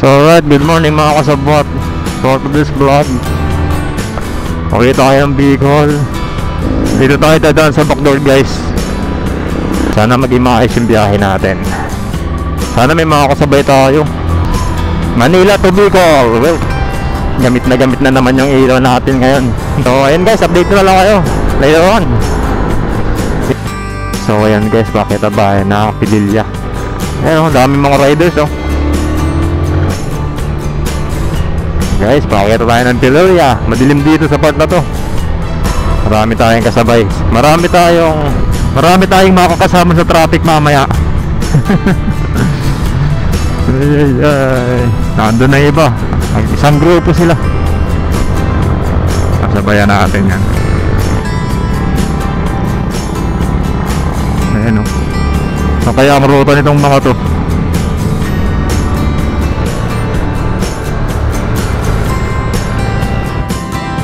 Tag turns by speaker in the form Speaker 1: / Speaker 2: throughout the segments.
Speaker 1: So alright, good morning mga kasabot. For this vlog, pakita tayo ng Bicol. Dito tayo dadaan sa Bacoor guys. Sana maging maayos yung biyahe natin. Sana may mga kasabay tayo. Manila to Bicol. Well, gamit na naman yung ilaw natin ngayon. So ayan guys, update na lang kayo later on. So ayan guys, pakita ba na Pililya. Ayan, dami mga riders oh. Guys, pakita tayo ng Pililya. Madilim dito sa part na to. Marami tayong kasabay. Marami tayong makakasama sa traffic mamaya. Nandun na iba. Isang grupo sila. Kasabayan natin yan. Ayan o. So, kaya ang ruta nitong mga to.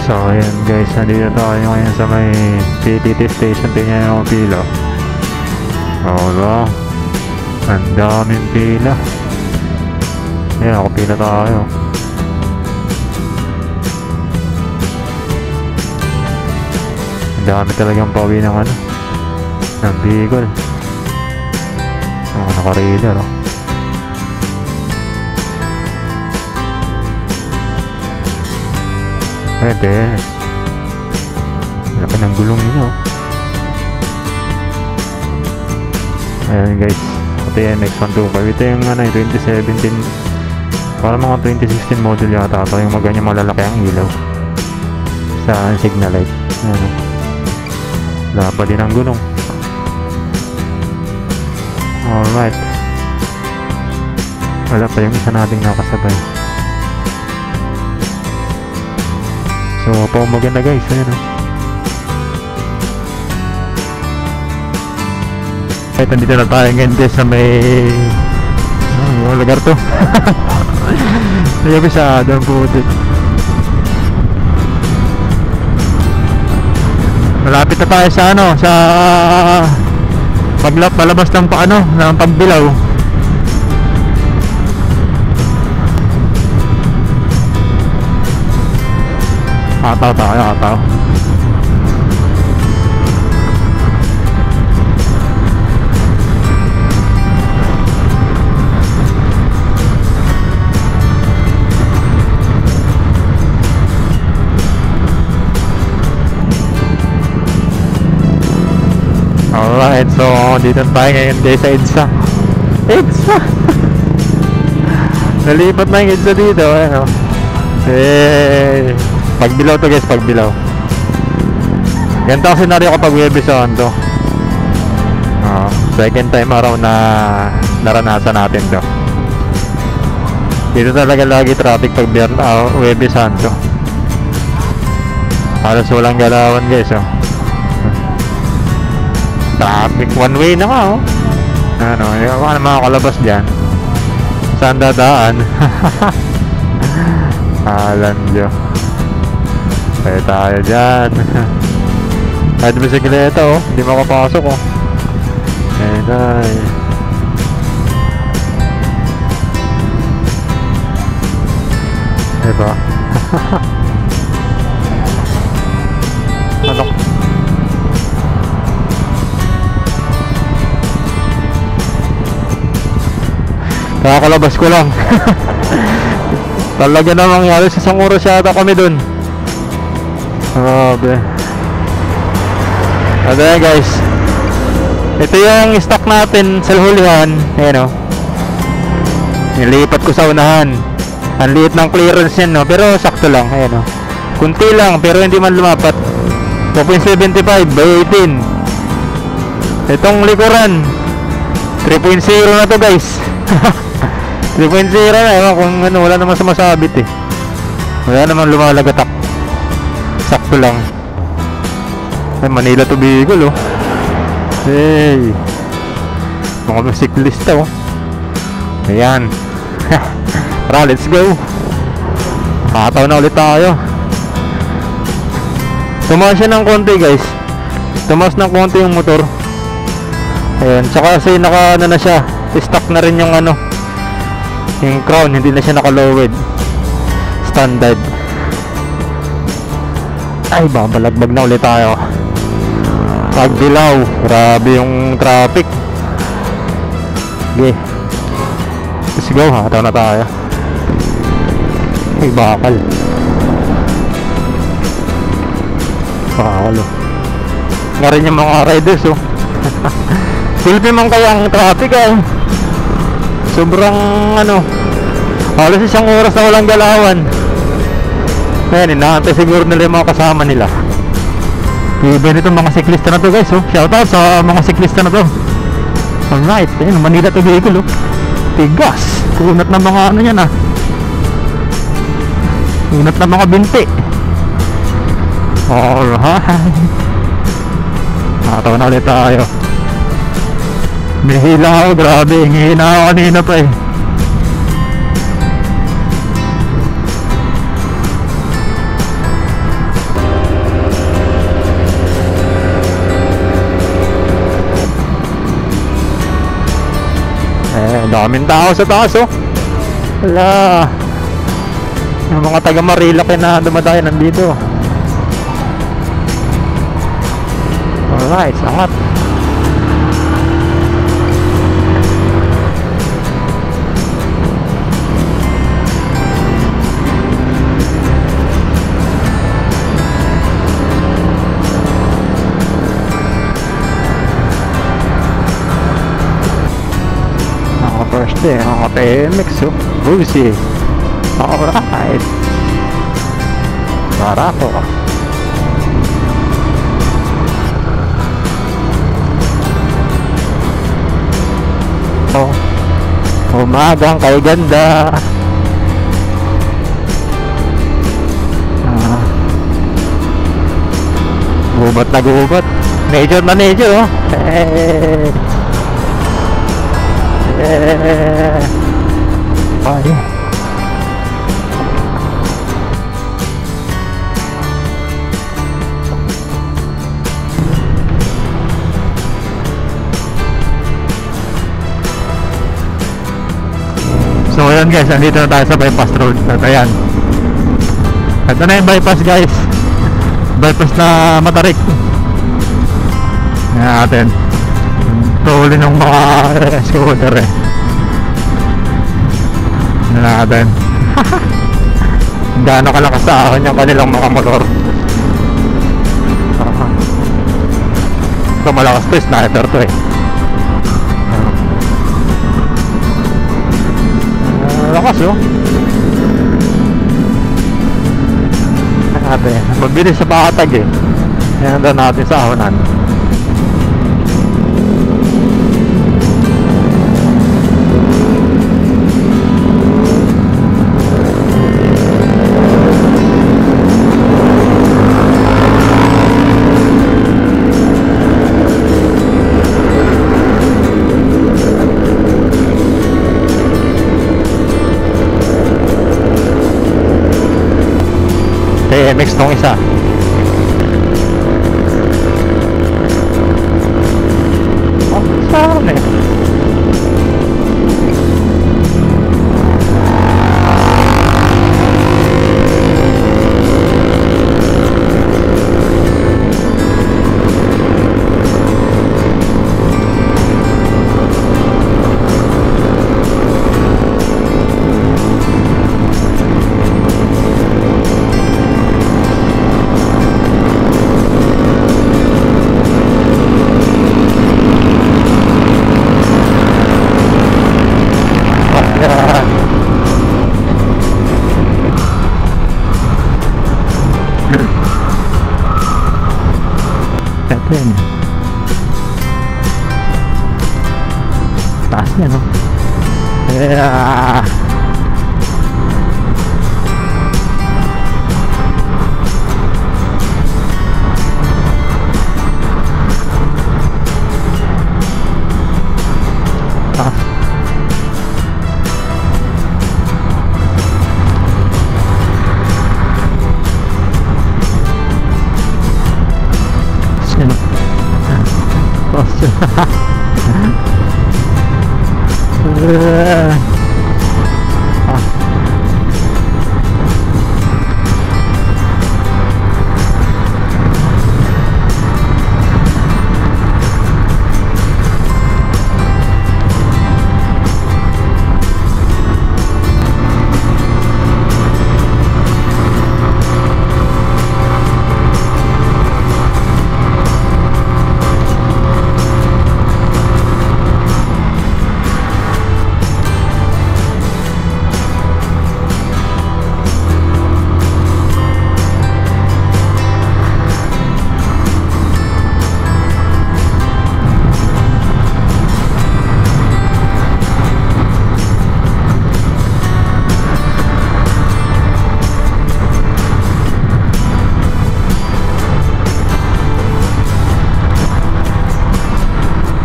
Speaker 1: So ayan guys, nandito tayo ngayon sa may PTT station. Tingnan yung pila. Wala, ang daming pila. Ayan, ako pila tayo. Ang dami talagang pawi ng ano, ng Bicol. Mga naka-radar oh. Pwede. Laki ng gulong nyo. Ayan guys, ito yung MX-125. Ito yung ano, 2017. Para mga 2016 model yata ito. Yung maganyang malalaki ang ilaw sa signal light. Ayan. Wala pa din ang gulong. Alright. Wala pa yung isa nating nakasabay. So, po maganda guys, ayan o. Kahit nandito na tayo ngayon guys sa may lugar to. Ayaw masyado ang putik. Malapit na tayo sa ano, sa palabas ng paano, ng Pagbilao. Ataw tayo, ataw. Alright, so dito tayo ngayon guys sa EDSA. EDSA! Nalipat na yung EDSA dito, ano. Hey! Pagbilao to guys, Pagbilao. Ganito ang senaryo kapag Webison to. Second time araw na naranasan natin to. Dito talaga lagi traffic pag Webison to. Halos walang galawan guys oh. Traffic one way na nga oh. Ano, yung mga makakalabas dyan. Saan dadaan? Alam nyo. Kaya tayo dyan. Kahit bisikleta oh, hindi makapasok oh. Ayan ay. Diba? Ano? Nakakalabas ko lang. Talaga namang halos isang oras yata kami dun. Grabe. Okay guys, ito yung stock natin sa hulihan. Ayan o, nilipat ko sa unahan. Ang liit ng clearance yan no, pero sakto lang. Ayan o, kunti lang pero hindi man lumapat. 2.75 by 18. Itong likuran 3.0 na to guys. 3.0 na, ewan kung ano, wala naman sumasabit eh. Wala naman lumalagatak. Sakto lang. Ay, Manila to Bicol oh. Hey, mga bisiklista oh. Ayan. Tara, let's go. Kataw na ulit tayo. Tumaas siya ng konti guys. Tumaas ng konti yung motor. Ayan, tsaka kasi naka ano na siya, stock na rin yung ano, Yung crown hindi na siya nakalowed, standard. Ay, babalagbag na ulit tayo. Pagdilaw, grabe yung traffic. Okay, let's go, hataw na tayo. Ay, bakal oh. Nga rin yung mga riders oh. Silpi man kaya ang traffic eh. Sobrang ano, halos isang oras na walang galawan. Ayan, inaantay siguro nila yung mga kasama nila. Even itong mga siklista na to guys oh. Shoutout sa mga siklista na to. Alright, ayun, Manila to vehicle oh. Tigas, kunat na mga ano yan ah. Kunat na mga binti. Alright, nakatawa na ulit tayo. May hila ako, grabe, hihina ako kanina pa eh. Daming tao sa taas oh. Wala, yung mga taga Marilaki na dumadayo nandito. Alright, sangat. First day, mga TMX oh. Busi. Alright, barato ka. Oh, umagang kay ganda. Gubat na gubat. Nature na nature oh. Ay. So ayan guys, andito na tayo sa bypass road. At ayan, ito na yung bypass guys. Bypass na Matarik. Ayan natin. Tuhuli ng mga scooter eh. Ayan natin. Gaano kalakas sa akin yung kanilang mga motor. Ito malakas to, sniper to eh. Lakas oh. Natin, mabilis sa pakatag eh. Yan doon natin sa ahonan. TMX nung isa. Oh, saan eh? Taas niya no? Yeah.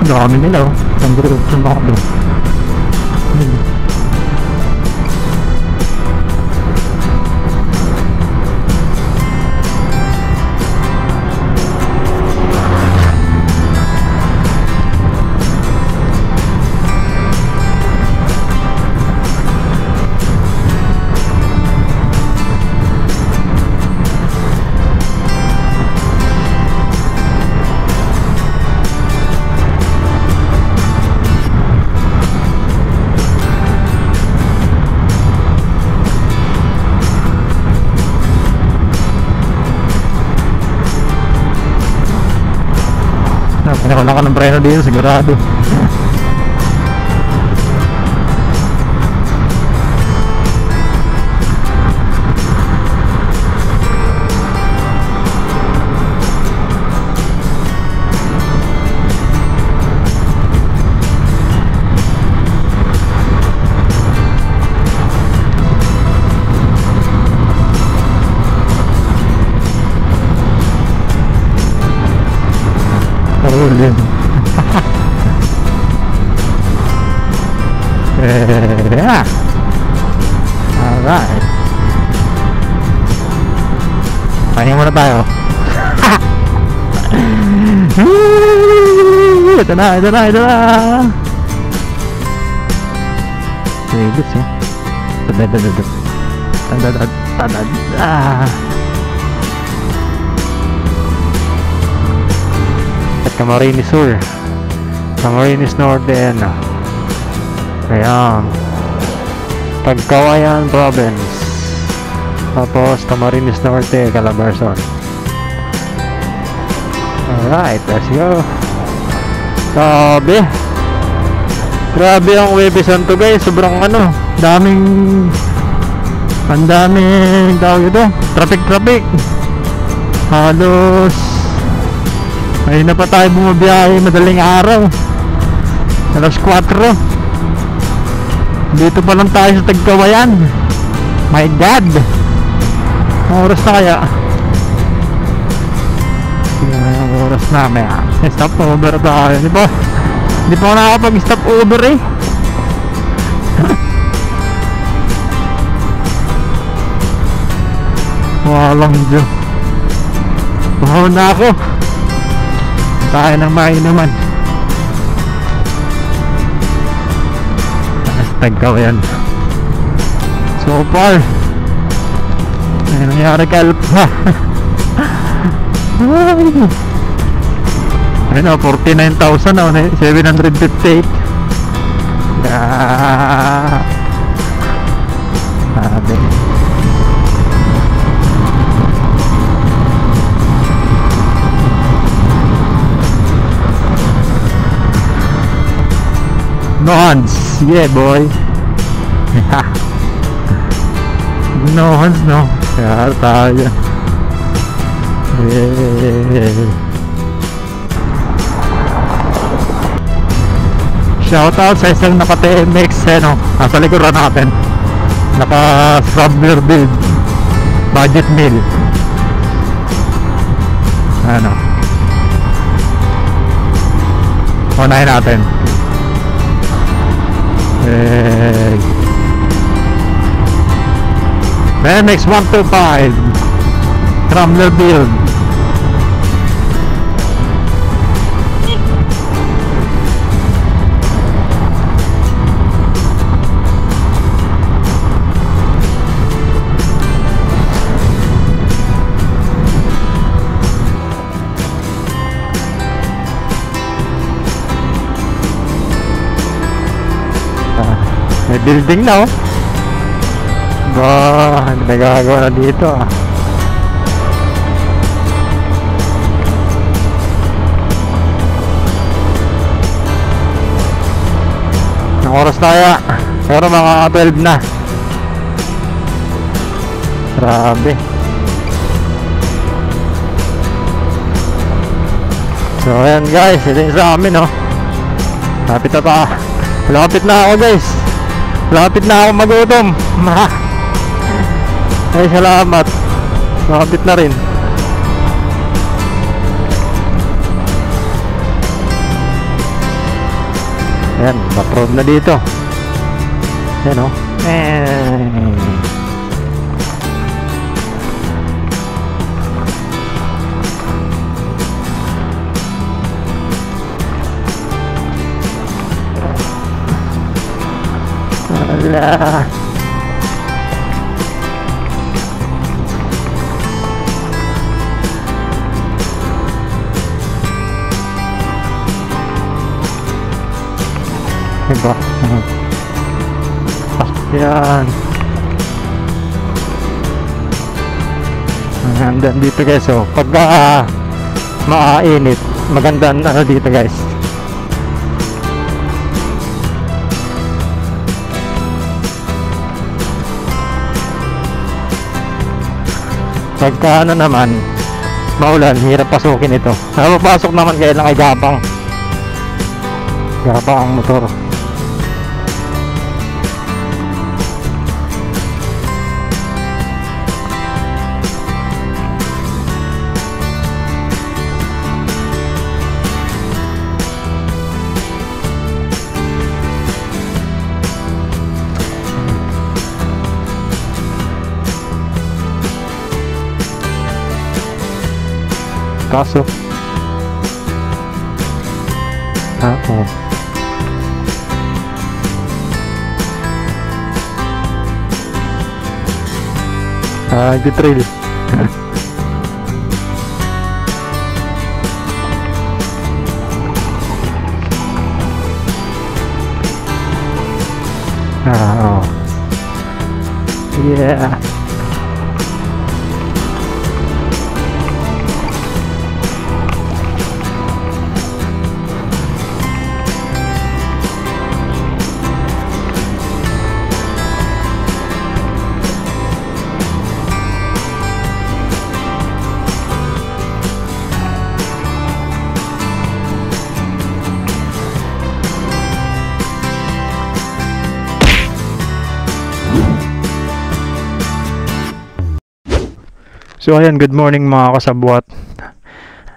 Speaker 1: Dami nila oh. Ang mga doon. Wala ka ng preno dito, sigurado. Din. Yeah. Alright. Pahinga muna tayo. Ito na. Bilis oh. Camarines Sur, Camarines Norte, ayan, Pagkawayan Province, tapos Camarines Norte, Calabarzon. Alright, let's go. Grabe ang Huwebes Santo guys, sobrang daming tawag ito, traffic, halos ayun na pa tayo bumabiyahe madaling araw. Alas 4. Dito pa lang tayo sa Tagkawayan. My God. Ang oras na kaya? Ang oras na may stop over tayo. Hindi pa ako nakakapag-stop over eh. Walang Diyos. Bahaw na ako. Tayo ng mainuman. Tagkawayan. So far ay nangyari kalpa. Ayun o, 49,000 o, 758. Sabi Nohans, yeah boy. Nohans no. Kaya tayo. Shoutout sa isang naka-TMX nasa likuran natin. Naka-Scrambler build budget meal. Unahin natin. TMX 125 Scrambler build. May building na oh. Ba, nagagawa na dito ah. Ang oras na kaya? Pero mga 12 na. Grabe. So ayan guys, ito yung sa amin oh. Lapit na pa. Lapit na ako guys. Lapit na ako magutom. Ay salamat. Lapit na rin. Ayan, back-road na dito. Ayan o. Wala. Diba? Yan. Hanggang dito guys. So, pagka maainit, maganda ano dito guys. Pagka ano naman, maulan, hirap pasukin ito. Napapasok naman kaya lang ay gapang. Gapang ang motor. Kaso oo. Di trail. Oo. Yeah. So ayan, good morning mga kasabwat.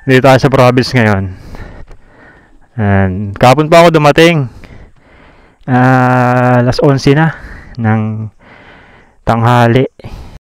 Speaker 1: Dito tayo sa province ngayon. And kahapon pa ako dumating. Alas 11 na ng tanghali.